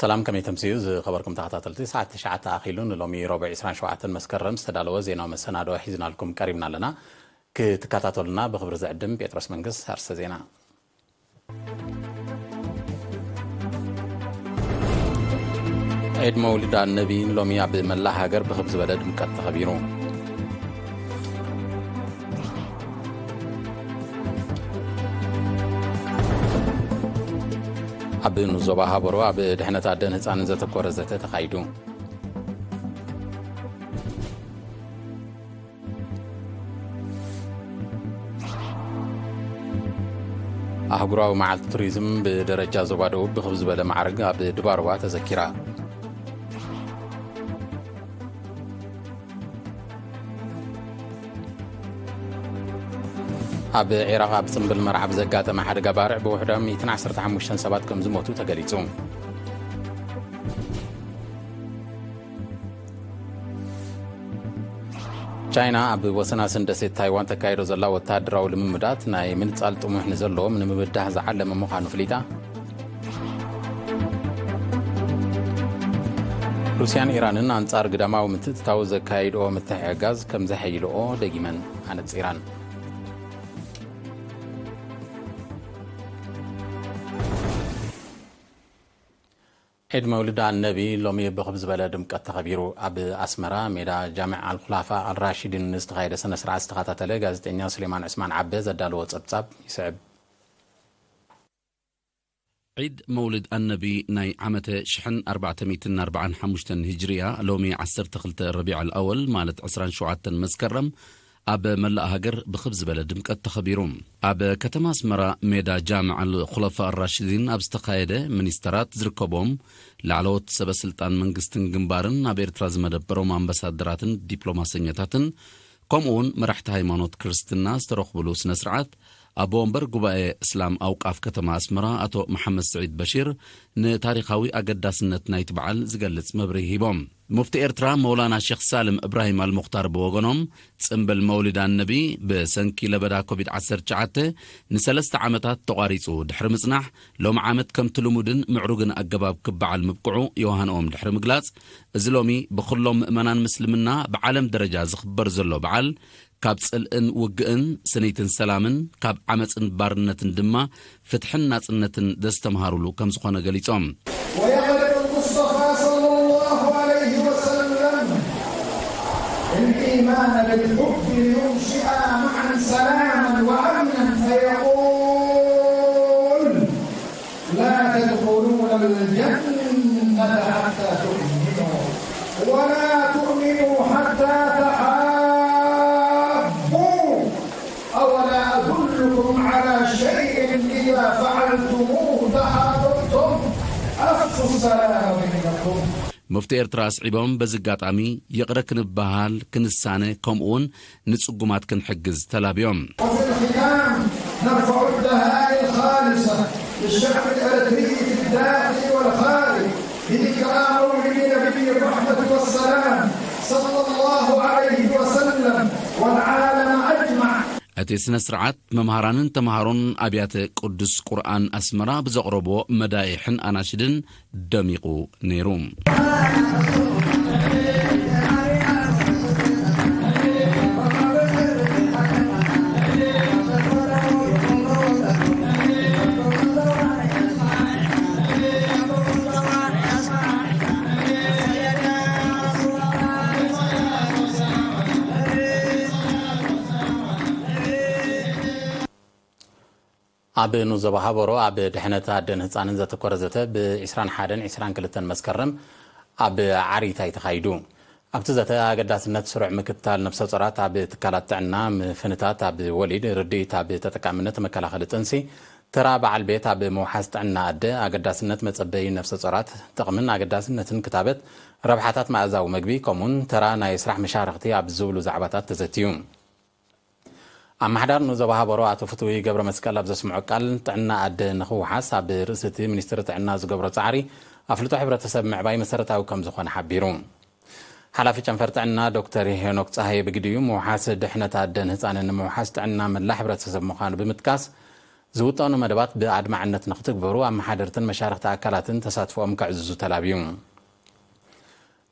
سلام كم يتمسيز خبركم تحت ساعة 9 أخيلون لومي ربع 27 مسكرم استدالوا زينا مسنادو حيزنا لكم قريبنا لنا كتكاتاتولنا بخبر زعدم بيترس منقص هرس زينا عيد مولد النبي لومي عبد الملا هاجر بخبز بلد مكت خبيرون عبد النزوبة هابرو عبد دحنة عدن هتسان زت كورزته تخايدو أهجروا مع التوريزم بدرجة زبادو بخبز بلا معرق عبد دباروا تذكرة عبد العراق عبد سنبل مرعب زقات ما حد جبارع بوحدة 115 سبات كم زموتو تقليتهم چاينا عبد وسنا سندسي تايوان تكايدو زلا وتادراو لممدات ناي من تصال طموح نزلو من مبداه زعلم مخانو فليتا روسيان إيران أنصار قداماو متتاو زكايدو متحيغاز كم زحيلو دقيما عن إيران عيد مولد النبي لومي بخبز بلد مكت خبيرو أب أسمرا ميدا جامع الخلافة الراشدين استغايد سنة سرعة استغاثة غازتين سليمان عثمان عباس الدالو وصبصب يسعب عيد مولد النبي ناي عامة شحن 445 هجرية لومي 10 الربيع الأول مالت 27 مسكرم أب ملا هاجر بخبز بلد مكت خبيروم أب كتما اسمرا ميدا جامع الخلفاء الراشدين أب استقايدة منسترات زركوبوم لعلوت سبسلطان منقستن جنبارن أب إرتراز مدبروم أمبسادراتن دبلوماسينياتاتن كومون مرحت هايمانوت كريستنا استرخبلو سنسرعات أبو أمبر قبائي إسلام أوقاف كتما اسمرا أتو محمد سعيد بشير نتاريخاوي أقداسنة نايت بعال زقلت مبريه بوم مفتي إرترا مولانا شيخ سالم إبراهيم المختار بوغنوم تسنبل مولد النبي بسنكي لبدا كوفيد 19 نسلست عامتات تقاريصو دحر مصنح لوم عامت كم تلمودن معروغن أقباب كبعال مبقعو يوهان أوم دحر مقلاص إزلومي بخلوم مؤمنان مسلمنا بعالم درجة زخبر زلو بعال كاب صلئن وقئن سنيتن سلامن كاب عمصن بارنتن دما فتحن ناصنتن دستمهارلو كم زخونه غليصوم ويغلب المصطفى صلى الله عليه وسلم الإيمان بالحب لينشئ معا سلاما وأمنا فيقول لا تدخلون الجنة حتى تؤمنوا ولا تؤمنوا حتى تحابوا أولا أدلكم على شيء إذا فعلتموه تحاببتم أفشوا السلام بينكم مفتي إرتراس عبام بزقاطامي يقرك نبهال كنسانة كومون نتصقمات كنحجز تلابيوم وفي الختام نرفع الدهاء الخالصة للشعب الأردني في الداخل والخارج بذكرى مولد نبي الرحمة والسلام صلى الله عليه وسلم والعالم أجمع أتي سنسرعات ممهرانن تمهارون أبيات قدس قرآن أسمرا بزقربو مدائحن أناشدن دميقو نيروم عب نوزبا هابرو عب دحنة عدن هتسان زت كورزته بعشران حادن 22 مسكرم عب عريتاي تخايدو عبت زته قداسنة سرع مكتال نفس صرات عب تكالات عنا فنتات عب وليد رديت عب تتكامنة مكلاخل تنسي ترى بعل بيت عب موحست عنا أدى قداسنة متصبي نفس صرات تقمن قداسنة كتابت ربحاتات مأزاو مقبي كومون ترى نايسرح مشارختي عب زول زعباتات تزتيوم أما حدار نوزبا هابرو فتوي قبر مسكال أبزا سمعو قال تعنا عد نخو حاسب رئيستي منستر تعنا زقبر تعري أفلتو حبرة تسب معباي مسارة أو كم زخوان حبيرون حلافي چنفر تعنا دكتور هينوك صحي بقديو موحاس دحنة عدن هتسان موحاس تعنا من لا حبرة تسب مخانو بمتكاس ዝውጣኑ መደባት ብኣድማዕነት ንኽትግበሩ ኣመሓደርትን መሻርክቲ ኣካላትን ተሳትፎኦም ክዕዝዙ ተላብዩ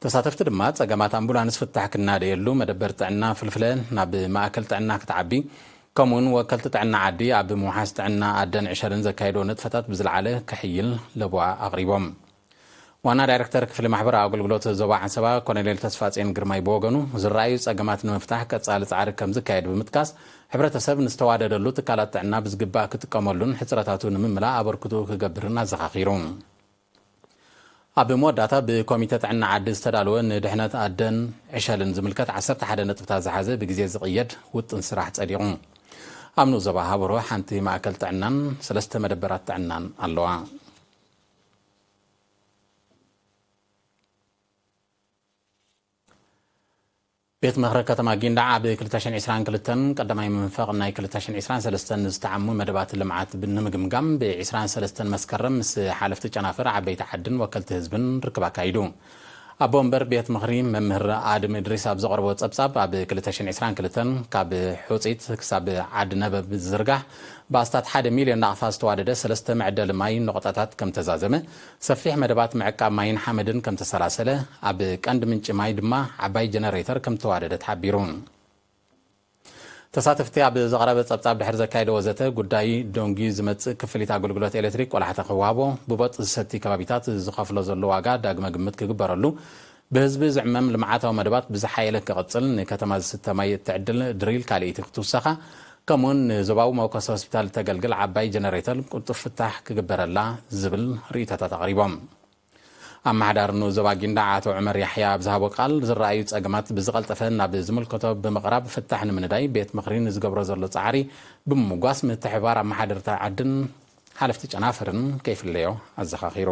ተሳተፍቲ ድማ ጸገማት ኣምቡላንስ ፍታሕ ክናደየሉ መደበር ጥዕና ፍልፍለ ናብ ማእከል ጥዕና ክትዓቢ ከምኡን ወከልቲ ጥዕና ዓዲ ኣብ ምውሓስ ጥዕና ኣደን ዕሸልን ዘካይዶ ንጥፈታት ብዝለዓለ ክሕይል ለቡኣ ኣቕሪቦም ዋና ዳይሬክተር ክፍሊ ማሕበራዊ ኣገልግሎት ዞባ ዓንሰባ ኮሎኔል ተስፋጽዮን ግርማይ ብወገኑ ዝረኣዩ ጸገማት ንምፍታሕ ቀጻሊ ጻዕሪ ከም ዝካየድ ብምጥቃስ ሕብረተሰብ ንዝተዋደደሉ ትካላት ጥዕና ብዝግባእ ክጥቀመሉን ሕፅረታቱ ንምምላእ ኣበርክቱ ክገብርን ኣዘኻኺሩ ኣብ መወዳእታ ብኮሚቴ ጥዕና ዓዲ ዝተዳለወ ንድሕነት ኣደን ዕሸልን ዝምልከት 11 ነጥብታት ዝሓዘ ብግዜ ዝቕየድ ውጥን ስራሕ ጸዲቑ ኣብ ዞባ ሃበሮ ሓንቲ ማእከል ጥዕናን 3 መደበራት ጥዕናን ኣለዋ ቤት ምክሪ ከተማ ጊንዳ ኣብ 2022 ቀዳማይ መንፈቅ ናይ 2023 ዝተዓሙ መደባት ልምዓት ንምግምጋም ብ23 መስከረም ምስ ሓለፍቲ ጨናፍር ዓበይቲ ዓድን ወከልቲ ህዝብን ርክብ ኣካይዱ ኣብ ወንበር ቤት ምክሪ መምህር ኣድም ድሪስ ኣብ ዘቕርቦ ጸብጻብ ኣብ 2022 ካብ ሑጺት ክሳብ ዓዲ ነበብ ዝዝርጋሕ ብኣስታት 1 ሚልዮን ናቕፋ ዝተዋደደ 3 መዕደሊ ማይ ነቆጣታት ከም ተዛዘመ ሰፊሕ መደባት ምዕቃብ ማይን ሓመድን ከም ተሰላሰለ ኣብ ቀንዲ ምንጭ ማይ ድማ ዓባይ ጀነሬተር ከም ተዋደደ ተሓቢሩ ተሳተፍቲ ኣብ ዘቕረበ ጸብጻብ ድሕሪ ዘካይደ ወዘተ ጉዳይ ዶንጊ ዝመጽእ ክፍሊት ኣገልግሎት ኤሌክትሪክ ቆላሕተ ክዋሃቦ ብቦጥ ዝሰቲ ከባቢታት ዝኸፍሎ ዘሎ ዋጋ ዳግመ ግምት ክግበረሉ ብህዝቢ ዝዕመም ልምዓታዊ መደባት ብዝሓየለ ክቕጽል ንከተማ ዝስተ ማይ እትዕድል ድሪል ካልእቲ ክትውሰኻ ከምኡን ንዞባዊ መወከሲ ሆስፒታል ተገልግል ዓባይ ጀነሬተር ቁልጡፍ ፍታሕ ክግበረላ ዝብል ርእይቶታት ኣቕሪቦም ኣመሓዳር ዞባ ጊንዳ ኣቶ ዑመር ያሕያ ኣብ ዝሃቦ ቃል ዝረኣዩ ጸገማት ብዝቐልጠፈ ናብ ዝምልከቶ ብምቕራብ ፍታሕ ንምንዳይ ቤት ምክሪን ዝገብሮ ዘሎ ጻዕሪ ብምምጓስ ምትሕብባር ኣመሓደርታ ዓድን ሓለፍቲ ጨናፍርን ከይፍለዮ ኣዘኻኺሩ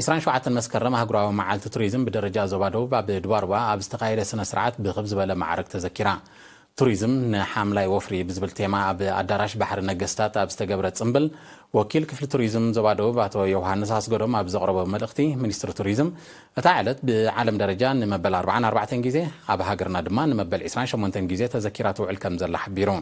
27 መስከረም ሃገራዊ መዓልቲ ቱሪዝም ብደረጃ ዞባ ደቡብ ኣብ ድባርባ ኣብ ዝተኻየደ ስነ ስርዓት ብኽብ ዝበለ ማዕረግ ተዘኪራ ቱሪዝም ንሓምላይ ወፍሪ ብዝብል ቴማ ኣብ ኣዳራሽ ባሕሪ ነገስታት ኣብ ዝተገብረ ጽምብል ወኪል ክፍሊ ቱሪዝም ዞባ ደቡብ ኣቶ ዮሃንስ ኣስገዶም ኣብ ዘቕረቦ መልእኽቲ ሚኒስትሪ ቱሪዝም እታ ዕለት ብዓለም ደረጃ ንመበል 44 ግዜ ኣብ ሃገርና ድማ ንመበል 28 ግዜ ተዘኪራ ትውዕል ከም ዘላ ሓቢሩ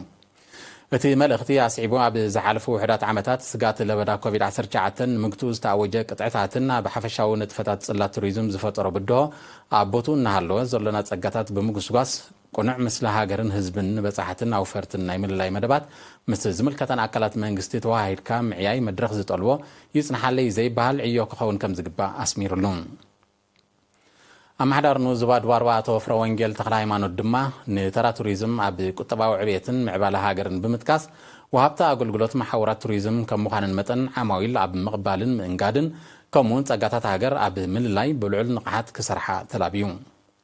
እቲ መልእኽቲ ኣስዒቡ ኣብ ዝሓለፉ ውሕዳት ዓመታት ስጋት ለበዳ ኮቪድ-19 ንምግቱ ዝተኣወጀ ቅጥዕታትን ኣብ ሓፈሻዊ ንጥፈታት ጽላት ቱሪዝም ዝፈጠሮ ብድሆ ኣብ ቦትኡ እናሃለወ ዘሎና ጸጋታት ብምጉስጓስ ቁኑዕ ምስሊ ሃገርን ህዝብን በጻሕትን ኣውፈርትን ናይ ምልላይ መደባት ምስ ዝምልከተን ኣካላት መንግስቲ ተዋሂድካ ምዕያይ መድረኽ ዝጠልቦ ይጽንሓለይ ዘይበሃል ዕዮ ክኸውን ከም ዝግባእ ኣስሚሩሉ ኣመሓዳር ዞባ ድባርባ ኣቶ ፍረ ወንጌል ተክለ ሃይማኖት ድማ ንተራ ቱሪዝም ኣብ ቁጠባዊ ዕብየትን ምዕባለ ሃገርን ብምጥቃስ ወሃብታ ኣገልግሎት ማሕበራት ቱሪዝም ከም ምዃንን መጠን ዓማዊል ኣብ ምቕባልን ምእንጋድን ከምኡውን ጸጋታት ሃገር ኣብ ምልላይ ብልዑል ንቕሓት ክሰርሓ ተላብዩ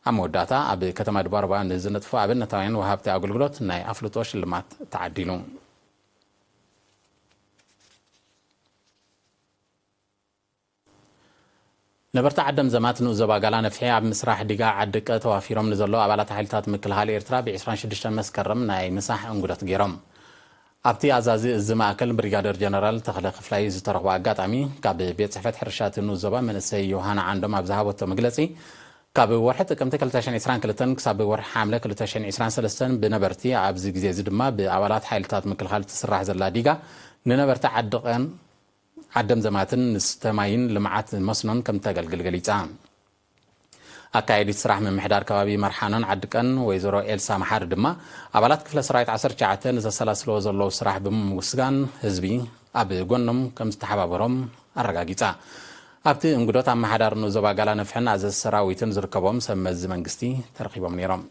ኣብ መወዳእታ ኣብ ከተማ ድባርባ ንዝነጥፉ ኣብነታውያን ወሃብቲ ኣገልግሎት ናይ ኣፍልጦ ሽልማት ተዓዲሉ ነበርታ ዓደም ዘማት ዞባ ጋላ ነፍሒ ኣብ ምስራሕ ዲጋ ዓድቀ ተዋፊሮም ንዘሎ ኣባላት ሓይልታት ምክልኻል ኤርትራ ብ26 መስከረም ናይ ምሳሕ እንጉደት ገይሮም ኣብቲ ኣዛዚ እዚ ማእከል ብሪጋደር ጀነራል ተኽለ ክፍላይ ዝተረኽቦ ኣጋጣሚ ካብ ቤት ጽሕፈት ሕርሻት ዞባ መንእሰይ ዮሃና ዓንዶም ኣብ ዝሃበቶ መግለጺ ካብ ወርሒ ጥቅምቲ 2022 ክሳብ ወርሒ ሓምለ 2023 ብነበርቲ ኣብዚ ግዜ እዚ ድማ ብኣባላት ሓይልታት ምክልኻል ትስራሕ ዘላ ዲጋ ንነበርታ ዓደም ዘማትን ንስተማይን ልምዓት መስኖን ከም ተገልግል ገሊጻ ኣካይዲት ስራሕ ምምሕዳር ከባቢ መርሓኖን ዓድቀን ወይዘሮ ኤልሳ መሓር ድማ ኣባላት ክፍለ ሰራዊት 19 ንዘሰላስሎ ዘለው ስራሕ ብምውስጋን ህዝቢ ኣብ ጎኖም ከም ዝተሓባበሮም ኣረጋጊጻ ኣብቲ እንጉዶት ኣመሓዳር ዞባ ጋላ ነፍሕን ኣዘዝ ሰራዊትን ዝርከቦም ሰብ መዚ መንግስቲ ተረኺቦም ነይሮም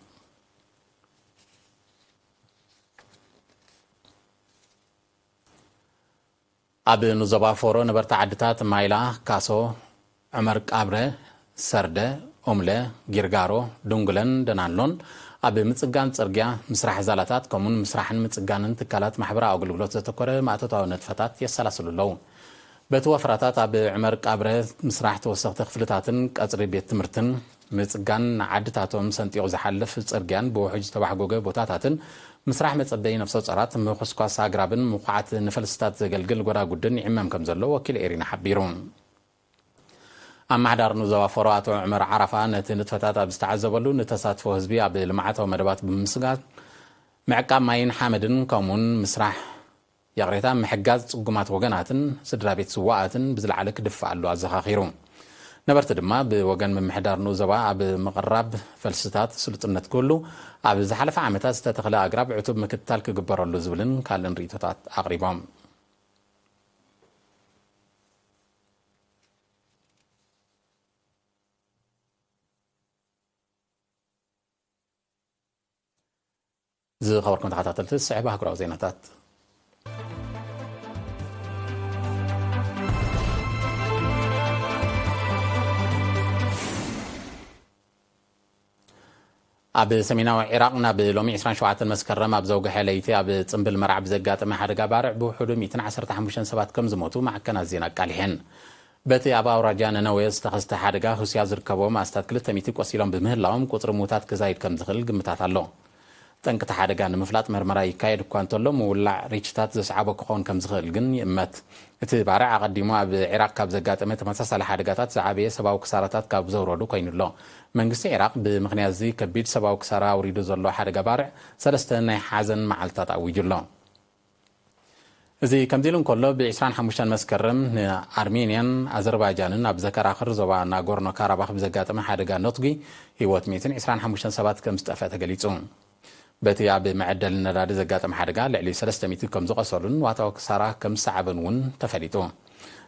ኣብ ዞባ ፎሮ ነበርታ ዓድታት ማይላ ካሶ ዑመር ቃብረ ሰርደ ኦምለ ጊርጋሮ ድንጉለን ደናሎን ኣብ ምጽጋን ጽርግያ ምስራሕ ዛላታት ከምኡን ምስራሕን ምጽጋንን ትካላት ማሕበራዊ ኣገልግሎት ዘተኮረ ማእተታዊ ነጥፈታት የሰላስሉ ኣለዉ በቲ ወፍራታት ኣብ ዑመር ቃብረ ምስራሕ ተወሰኽቲ ክፍልታትን ቀጽሪ ቤት ትምህርትን ምጽጋን ዓድታቶም ሰንጢቑ ዝሓልፍ ጽርግያን ብውሕጅ ዝተባሕጎገ ቦታታትን ምስራሕ መጸበይ ነፍሰ ጸራት ምኹስኳስ ኣግራብን ምኹዓት ንፈልስታት ዘገልግል ጎዳጉድን ይዕመም ከም ዘሎ ወኪል ኤሪና ሓቢሩ ኣመሓዳር ዞባ ፎሮ ኣቶ ዑመር ዓረፋ ነቲ ንጥፈታት ኣብ ዝተዓዘበሉ ንተሳትፎ ህዝቢ ኣብ ልምዓታዊ መደባት ብምስጋት معقاب ماين حامدن كومون مسرح يغريتا محجاز صقمات وغناتن سدرابيت سواءاتن بزلعله كدفع له ازخاخيرو نبرت دما بوغن ممحدار نوزبا اب مقرب فلسطات سلطنت كله اب زحلف عامتا استتخلا اقرب عتب مكتال كغبرلو زبلن كالن ريتوتات اقريبام زي خبركم تحتاتلت السعبة هكراو زيناتات اب سميناو عراقنا بلومي 27 مسكرم اب زوج حليتي اب صنبل مرعب زغاطمه حدغا بارع بوحدو 115 سبات كم زموتو مع كنا زينا قالحن بتي ابا وراجان نويس تخست حدغا حسيا زركبو ماستات 200 قصيلون بمهلاوم قطر موتات كزايد كم زخل قمتات الله ጠንቅታ ሓደጋ ንምፍላጥ መርመራ ይካየድ እኳ እንተሎ ምውላዕ ሪችታት ዘስዓቦ ክኾን ከም ዝኽእል ግን ይእመት እቲ ባርዕ ኣቐዲሙ ኣብ ዒራቅ ካብ ዘጋጠመ ተመሳሳሊ ሓደጋታት ዝዓበየ ሰብኣዊ ክሳራታት ካብ ዘውረዱ ኮይኑሎ መንግስቲ ዒራቅ ብምክንያት እዚ ከቢድ ሰብኣዊ ክሳራ ኣውሪዱ ዘሎ ሓደጋ ባርዕ ሰለስተ ናይ ሓዘን መዓልትታት ኣውጁሎ እዚ ከምዚ ኢሉ እንከሎ ብ25 መስከረም ንኣርሜንያን ኣዘርባይጃንን ኣብ ዘከራኽር ዞባ ናጎርኖ ካራባኽ ብዘጋጠመ ሓደጋ ነጥጊ ህይወት 125 ሰባት ከም ዝጠፍአ ተገሊጹ بتي اب معدل النراد زغاطم حدغا لعلي 300 كم زقصلون واتاو كسارا كم صعبن ون تفليتو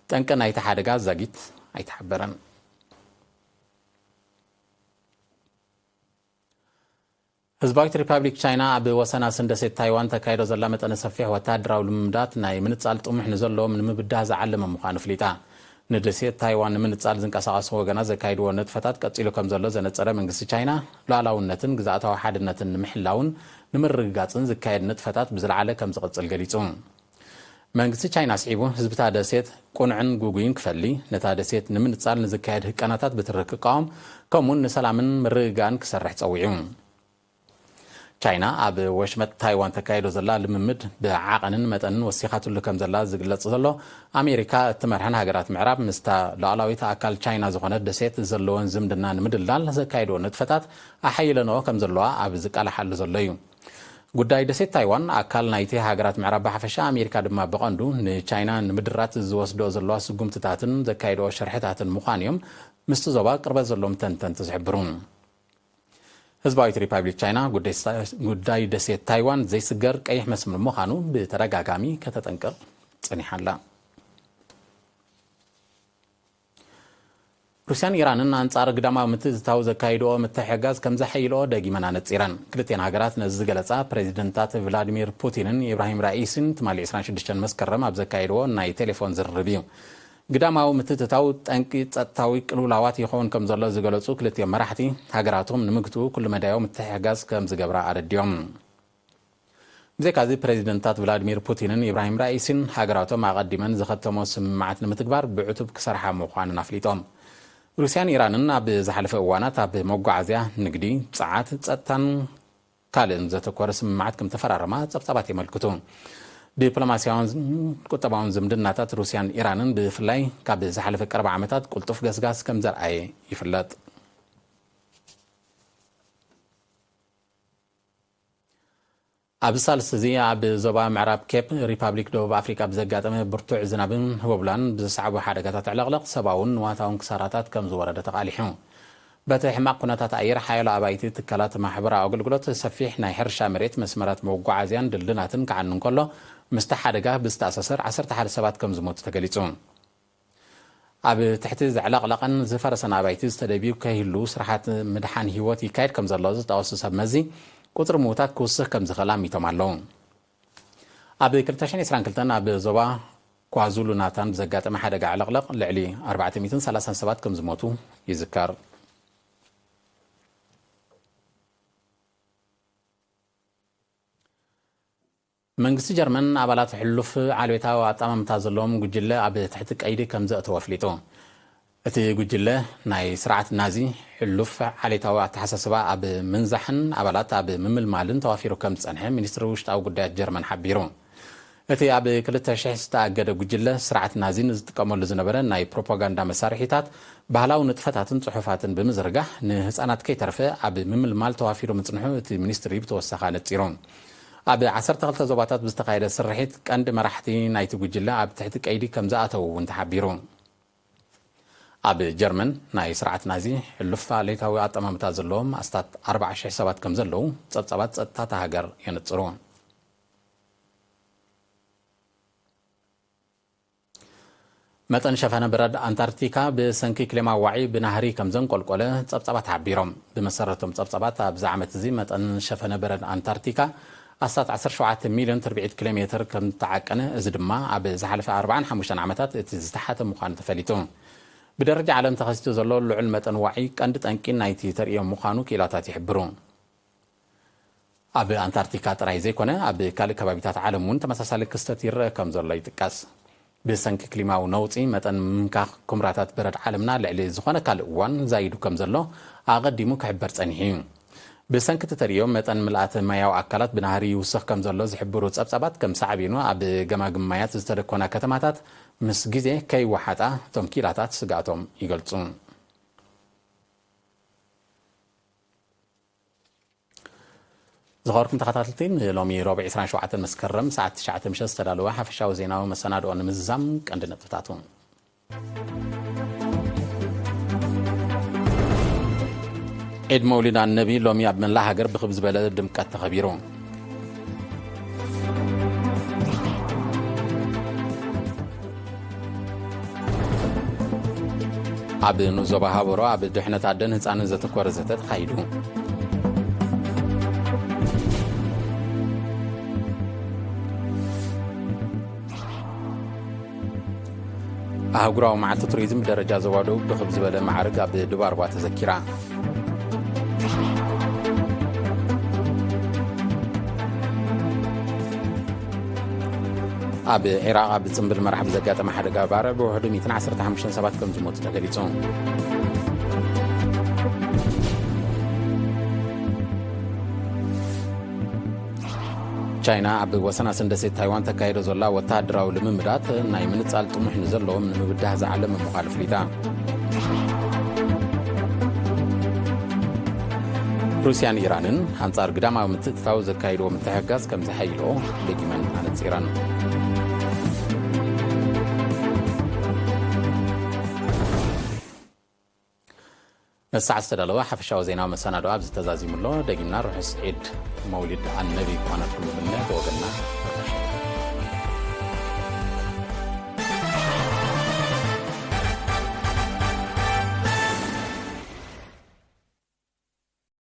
طنقن ايت حدغا زاغيت ايتحبرن حزباويت ريبابليك تشاينا اب وسنا سندسيت تايوان تكايدو زلا متن سفيح وتادراو لمدات ناي منصال طمح نزلو من مبدا زعلم مخان فليتا ندسيت تايوان منصال زنقاساس وغنا زكايدو نطفتات قصيلو كم زلو زنصره منግስት ቻይና ሉዓላውነትን ግዛታዊ ሓድነትን ንምሕላውን ንምርግጋጽን ዝካየድ ንጥፈታት ብዝለዓለ ከም ዝቕጽል ገሊጹ መንግስት ቻይና ስዒቡ ህዝብታ ደሴት ቁንዕን ጉጉይን ክፈሊ ነታ ደሴት ንምንጻል ንዝካየድ ህቀናታት ብትርክቃም ከምኡን ንሰላምን ምርግጋን ክሰርሕ ጸዊዑ ቻይና ኣብ ወሽመጥ ታይዋን ተካይዶ ዘላ ልምምድ ብዓቐንን መጠንን ወሲኻትሉ ከም ዘላ ዝግለጽ ዘሎ ኣሜሪካ እትመርሐን ሃገራት ምዕራብ ምስታ ሉዓላዊት ኣካል ቻይና ዝኾነት ደሴት ዘለዎን ዝምድና ንምድላል ዘካይዶ ንጥፈታት ኣሓይለኖ ከም ዘለዋ ኣብ ዝቃላሓሉ ዘሎ እዩ ጉዳይ ደሴት ታይዋን ኣካል ናይቲ ሃገራት ምዕራብ ብሓፈሻ ኣሜሪካ ድማ ብቐንዱ ንቻይና ንምድራት ዝወስዶ ዘለዋ ስጉምትታትን ዘካይዶ ሸርሕታትን ምዃን እዮም ምስቲ ዞባ ቅርበት ዘሎም ተንተንቲ ዝሕብሩ ህዝባዊት ሪፐብሊክ ቻይና ጉዳይ ደሴት ታይዋን ዘይስገር ቀይሕ መስመር ምዃኑ ብተደጋጋሚ ከተጠንቅቕ ጽኒሓላ ሩስያን ኢራንን አንጻር ግዳማዊ ምትዝታው ዘካይዶ ምትሕጋዝ ከም ዘሐይሎ ደጊመና ነጺረን ክልቴን ሃገራት ነዚ ዝገለጻ ፕሬዚደንታት ቭላዲሚር ፑቲንን ኢብራሂም ራኢስን ትማሊ 26 መስከረም ኣብ ዘካይድዎ ናይ ቴሌፎን ዝርርብ እዩ ግዳማዊ ምትትታው ጠንቂ ጸጥታዊ ቅልውላዋት ይኸውን ከም ዘሎ ዝገለጹ ክልቴን መራሕቲ ሃገራቶም ንምግቱ ኩሉ መዳዮም ምትሕጋዝ ከም ዝገብራ ኣረድዮም ብዘይካዚ ፕሬዚደንታት ቭላዲሚር ፑቲንን ኢብራሂም ራኢስን ሃገራቶም ኣቐዲመን ዝኸተሞ ስምምዓት ንምትግባር ብዕቱብ ክሰርሓ ምዃኑን ኣፍሊጦም ሩስያን ኢራንን ኣብ ዝሓለፈ እዋናት ኣብ መጓዓዝያ ንግዲ ጸዓት ጸጥታን ካልእን ዘተኮረ ስምምዓት ከም ተፈራረማ ጸብጻባት የመልክቱ ዲፕሎማሲያውን ቁጠባውን ዝምድናታት ሩስያን ኢራንን ብፍላይ ካብ ዝሓለፈ ቀረባ ዓመታት ቁልጡፍ ገስጋስ ከም ዘርአየ ይፍለጥ ኣብ ሳልስ እዚ ኣብ ዞባ ምዕራብ ኬፕ ሪፐብሊክ ደቡብ ኣፍሪካ ብዘጋጠመ ብርቱዕ ዝናብን ህወብላን ብዝሰዓቡ ሓደጋታት ዕለቕለቕ ሰብኣውን ንዋታውን ክሳራታት ከም ዝወረደ ተቓሊሑ በቲ ሕማቕ ኩነታት ኣየር ሓያሎ ኣባይቲ ትካላት ማሕበራዊ ኣገልግሎት ሰፊሕ ናይ ሕርሻ መሬት መስመራት መጓዓዝያን ድልድናትን ክዓኑ እንከሎ ምስቲ ሓደጋ ብዝተኣሳሰር 11 ሰባት ከም ዝሞቱ ተገሊጹ ኣብ ትሕቲ ዝዕለቕለቐን ዝፈረሰን ኣባይቲ ዝተደብዩ ከይህሉ ስራሓት ምድሓን ህይወት ይካየድ ከም ዘሎ ዝጠወሱ ሰብ መዚ ቁጥሪ ሞታት ክውስኽ ከም ዝኽእል ኣሚቶም ኣለዉ ኣብ 2022 ኣብ ዞባ ኳዙሉ ናታን ብዘጋጠመ ሓደጋ ዕለቕለቕ ልዕሊ 430 ሰባት ከም ዝሞቱ ይዝከር መንግስቲ ጀርመን ኣባላት ሕሉፍ ዓልቤታዊ ኣጣማምታ ዘለዎም ጉጅለ ኣብ ትሕቲ ቀይዲ ከም ዘእተወ ኣፍሊጡ እቲ ጉጅለ ናይ ስርዓት ናዚ ሕሉፍ ዓሌታዊ ኣተሓሳስባ ኣብ ምንዛሕን ኣባላት ኣብ ምምልማልን ተዋፊሩ ከም ዝጸንሐ ሚኒስትሪ ውሽጣዊ ጉዳያት ጀርመን ሓቢሩ እቲ ኣብ 2000 ዝተኣገደ ጉጅለ ስርዓት ናዚን ዝጥቀመሉ ዝነበረ ናይ ፕሮፓጋንዳ መሳርሒታት ባህላዊ ንጥፈታትን ጽሑፋትን ብምዝርጋሕ ንህፃናት ከይተርፈ ኣብ ምምልማል ተዋፊሩ ምጽንሑ እቲ ሚኒስትሪ ብተወሳኺ ነጺሩ أب 12 زباطات بستقايد السرحيت كاند مراحتي نايت جوجلا أب تحت كأيدي كم زاتو وانتحبيرون أب جرمن ناي سرعة نازي اللفة ليتاوي أطمام تازلهم أستات 14 سبات كم زلو تصبات ستات هاجر ينتصرون متن شفنا برد أنتاركتيكا بسنكي كلمة وعي بنهري كم زن قلقلة تصبات عبيرهم بمسارتهم تصبات بزعمة زي متن شفنا برد أنتاركتيكا أستات 17 مليون تربيعة كيلومتر كم تعقنه إزدما عب زحلف 45 عامات تزتحت مخان تفليتون بدرجة علم تخصص زلوا العلمة وعي كانت أنكين نايتي تريم مخانو كيلاتات يحبرون أب أنتاركتيكا تراي زي كونه أب كالي كبابيتات عالمون تمساسالي كستاتير كم زلوا يتكاس بسنك كليماو نوتي متن مكاخ كمراتات برد عالمنا لعلي زخونه كالوان زايدو كم زلوا أغديمو كحبر تانيحيون بسنك تتريوم متن ملأت ماياو أكلات بنهاري وسخ كم زلوا زحبرو تصبصبات كم سعبينو أب جماجم مايات زتركونا كتماتات مس جزء كي وحدة توم كيلاتات سجاتهم يقولون زغاركم تخطاتلتين لومي ربع 27 مسكرم ساعة 9 مشى استدلوا حفشاو زيناو مسنادو أن مزام عندنا تفتاتهم عيد مولد النبي لومي عبد الله هاجر بخبز بلد دمكات تخبيرون عبد نوزبها برو عبد دحنة عدن هتسان زتكور زتت خايدو أهجروا مع التوريزم بدرجة زوادو بخبز بلد معرض عبد دبار واتذكرة أب العراق أب تسمبل مرحب زكاة ما حدا قابارة بوحدو 215 سبات كم زموت تقريتون تشاينا أب وسنا سندسي تايوان تكايدو زولا وتادراو لممدات ناي من تسال طموح نزلو من مبداه زعلم مخالف ليتا روسيان إيرانن أنصار قدامها متتفاو زكايدو متحقاز كم زحيلو بجمن عن إيران الساعة استدلوا حفشاو زينا مسانا دواب زتزازي ملو دقينا روح سعيد مولد النبي وانا كل منه وقلنا